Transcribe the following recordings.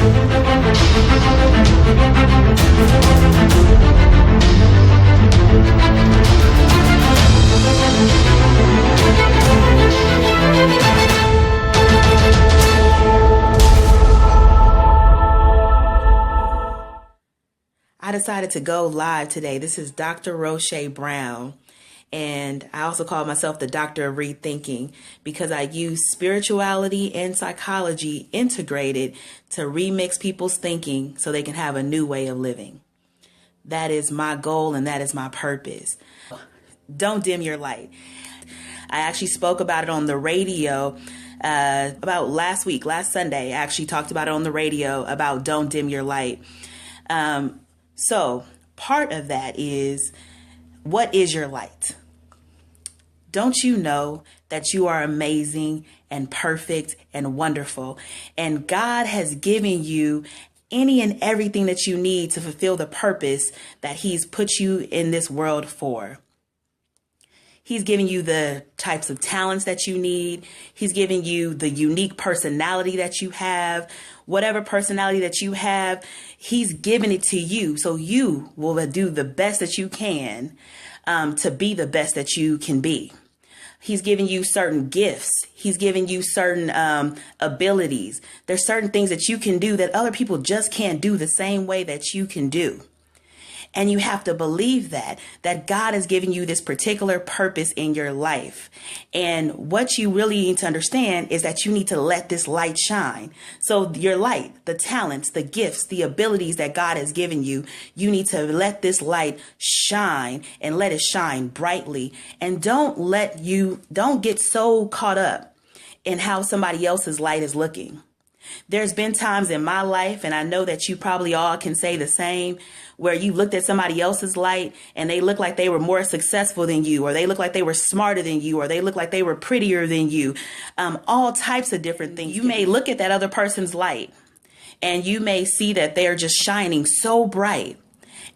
I decided to go live today. This is Dr. Rosché Brown, and I also call myself the Doctor of Rethinking because I use spirituality and psychology integrated to remix people's thinking so they can have a new way of living. That is my goal and that is my purpose. Don't dim your light. I actually spoke about it on the radio about last Sunday. I actually talked about it on the radio about don't dim your light. So part of that is, what is your light? Don't you know that you are amazing and perfect and wonderful? And God has given you any and everything that you need to fulfill the purpose that He's put you in this world for. He's giving you the types of talents that you need. He's giving you the unique personality that you have. Whatever personality that you have, He's given it to you. So you will do the best that you can to be the best that you can be. He's giving you certain gifts. He's giving you certain abilities. There's certain things that you can do that other people just can't do the same way that you can do. And you have to believe that God has given you this particular purpose in your life. And what you really need to understand is that you need to let this light shine. So your light, the talents, the gifts, the abilities that God has given you, you need to let this light shine and let it shine brightly. And don't get so caught up in how somebody else's light is looking. There's been times in my life, and I know that you probably all can say the same, where you looked at somebody else's light and they looked like they were more successful than you, or they looked like they were smarter than you, or they looked like they were prettier than you. All types of different things. You may look at that other person's light and you may see that they're just shining so bright.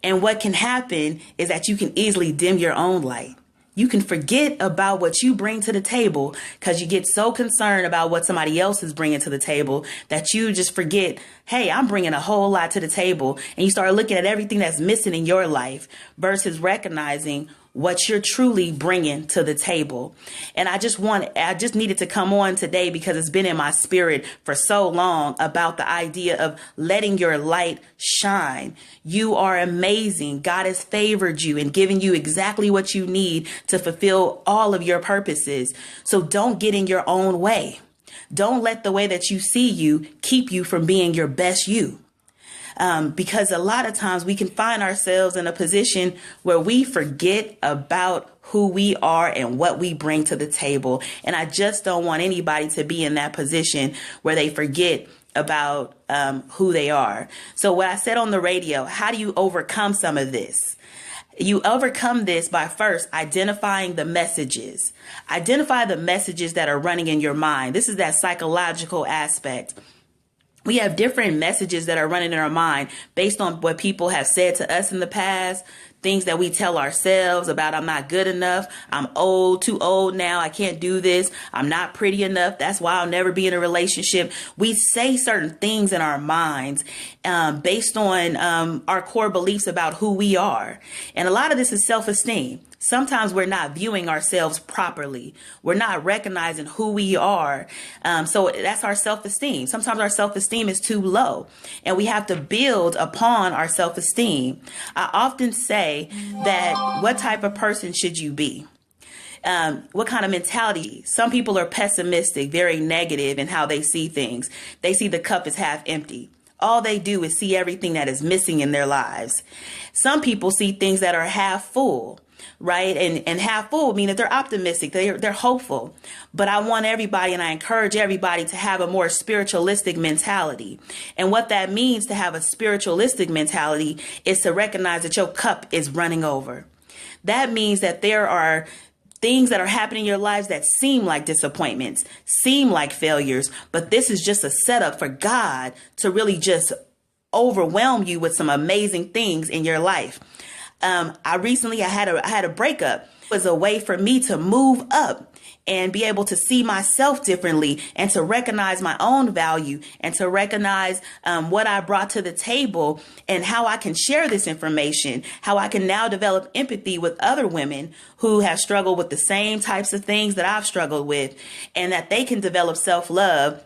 And what can happen is that you can easily dim your own light. You can forget about what you bring to the table because you get so concerned about what somebody else is bringing to the table that you just forget, hey, I'm bringing a whole lot to the table. And you start looking at everything that's missing in your life versus recognizing what you're truly bringing to the table. And I just needed to come on today because it's been in my spirit for so long about the idea of letting your light shine. You are amazing. God has favored you and given you exactly what you need to fulfill all of your purposes. So don't get in your own way. Don't let the way that you see you keep you from being your best you. Because a lot of times we can find ourselves in a position where we forget about who we are and what we bring to the table. And I just don't want anybody to be in that position where they forget about who they are. So what I said on the radio, how do you overcome some of this? You overcome this by first identifying the messages. Identify the messages that are running in your mind. This is that psychological aspect. We have different messages that are running in our mind based on what people have said to us in the past, things that we tell ourselves about, I'm not good enough, I'm old, too old now, I can't do this, I'm not pretty enough, that's why I'll never be in a relationship. We say certain things in our minds based on our core beliefs about who we are. And a lot of this is self-esteem. Sometimes we're not viewing ourselves properly. We're not recognizing who we are. So that's our self-esteem. Sometimes our self-esteem is too low and we have to build upon our self-esteem. I often say that what type of person should you be? What kind of mentality? Some people are pessimistic, very negative in how they see things. They see the cup as half empty. All they do is see everything that is missing in their lives. Some people see things that are half full. Right. And half full, meaning that they're optimistic, they're hopeful. But I want everybody and I encourage everybody to have a more spiritualistic mentality. And what that means to have a spiritualistic mentality is to recognize that your cup is running over. That means that there are things that are happening in your lives that seem like disappointments, seem like failures. But this is just a setup for God to really just overwhelm you with some amazing things in your life. I had a breakup. It was a way for me to move up and be able to see myself differently and to recognize my own value and to recognize what I brought to the table and how I can share this information, how I can now develop empathy with other women who have struggled with the same types of things that I've struggled with, and that they can develop self-love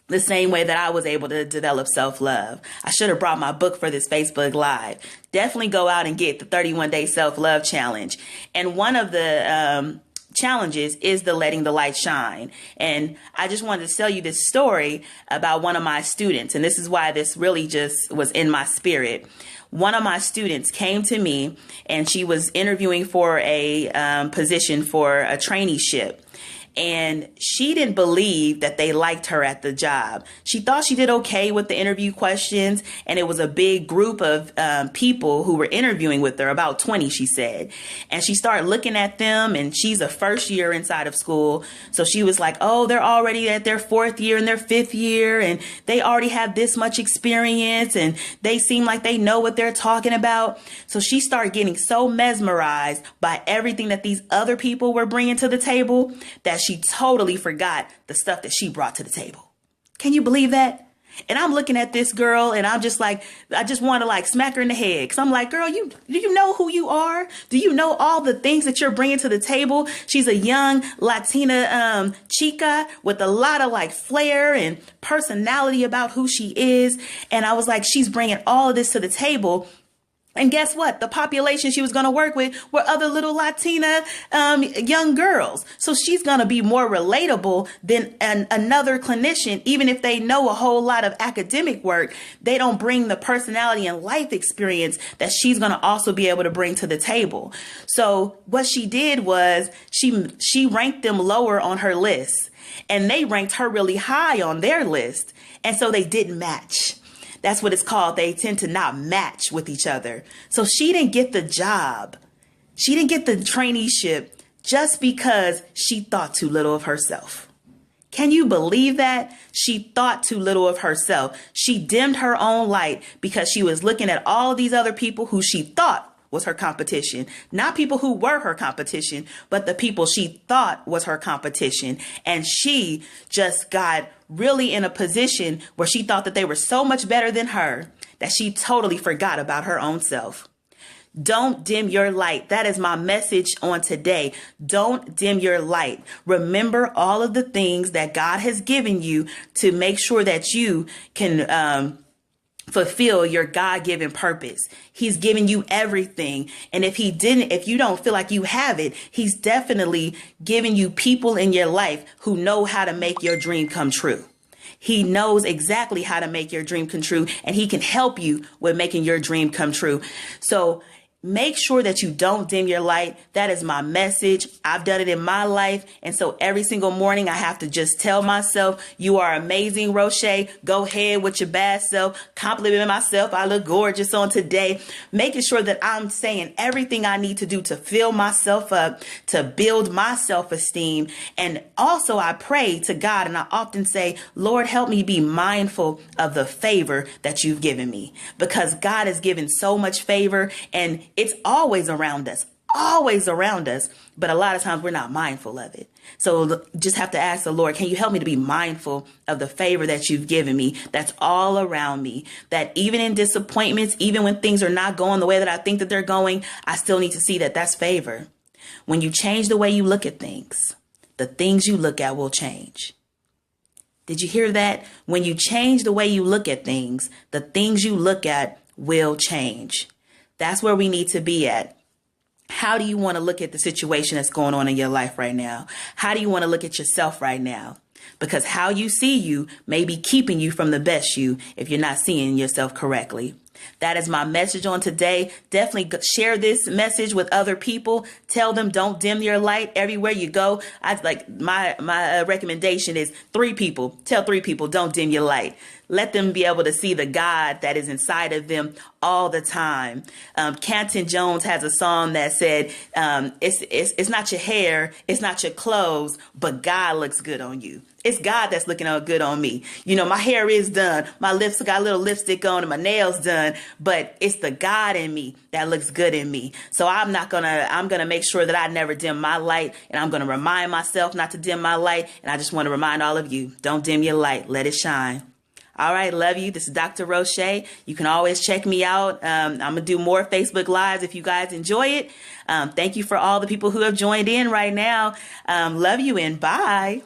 the same way that I was able to develop self-love. I should have brought my book for this Facebook Live. Definitely go out and get the 31-day self-love challenge. And one of the challenges is the letting the light shine. And I just wanted to tell you this story about one of my students. And this is why this really just was in my spirit. One of my students came to me and she was interviewing for a position for a traineeship. And she didn't believe that they liked her at the job. She thought she did okay with the interview questions, and it was a big group of people who were interviewing with her, about 20, she said. And she started looking at them, and she's a first year inside of school. So she was like, oh, they're already at their 4th year and their 5th year, and they already have this much experience, and they seem like they know what they're talking about. So she started getting so mesmerized by everything that these other people were bringing to the table that she totally forgot the stuff that she brought to the table. Can you believe that? And I'm looking at this girl and I'm just like, I just want to like smack her in the head. Cause I'm like, girl, do you know who you are? Do you know all the things that you're bringing to the table? She's a young Latina chica with a lot of like flair and personality about who she is. And I was like, she's bringing all of this to the table. And guess what? The population she was going to work with were other little Latina young girls. So she's going to be more relatable than another clinician. Even if they know a whole lot of academic work, they don't bring the personality and life experience that she's going to also be able to bring to the table. So what she did was she ranked them lower on her list, and they ranked her really high on their list. And so they didn't match. That's what it's called. They tend to not match with each other. So she didn't get the job. She didn't get the traineeship just because she thought too little of herself. Can you believe that? She thought too little of herself. She dimmed her own light because she was looking at all of these other people who she thought was her competition, not people who were her competition, but the people she thought was her competition. And she just got really in a position where she thought that they were so much better than her that she totally forgot about her own self. Don't dim your light. That is my message on today. Don't dim your light. Remember all of the things that God has given you to make sure that you can fulfill your God-given purpose. He's given you everything. And if you don't feel like you have it, he's definitely given you people in your life who know how to make your dream come true. He knows exactly how to make your dream come true, and he can help you with making your dream come true. So make sure that you don't dim your light. That is my message. I've done it in my life. And so every single morning I have to just tell myself, you are amazing, Rosché. Go ahead with your bad self. Compliment myself. I look gorgeous on today. Making sure that I'm saying everything I need to do to fill myself up, to build my self-esteem. And also I pray to God, and I often say, Lord, help me be mindful of the favor that you've given me, because God has given so much favor, and it's always around us, but a lot of times we're not mindful of it. So just have to ask the Lord, can you help me to be mindful of the favor that you've given me that's all around me, that even in disappointments, even when things are not going the way that I think that they're going, I still need to see that that's favor. When you change the way you look at things, the things you look at will change. Did you hear that? When you change the way you look at things, the things you look at will change. That's where we need to be at. How do you want to look at the situation that's going on in your life right now? How do you want to look at yourself right now? Because how you see you may be keeping you from the best you if you're not seeing yourself correctly. That is my message on today. Definitely share this message with other people. Tell them don't dim your light everywhere you go. My recommendation is 3 people. Tell 3 people don't dim your light. Let them be able to see the God that is inside of them all the time. Canton Jones has a song that said, it's not your hair, it's not your clothes, but God looks good on you. It's God that's looking good on me. You know, my hair is done. My lips got a little lipstick on and my nails done, but it's the God in me that looks good in me. So I'm going to make sure that I never dim my light, and I'm going to remind myself not to dim my light. And I just want to remind all of you, don't dim your light. Let it shine. All right, love you. This is Dr. Rosché. You can always check me out. I'm going to do more Facebook Lives if you guys enjoy it. Thank you for all the people who have joined in right now. Love you and bye.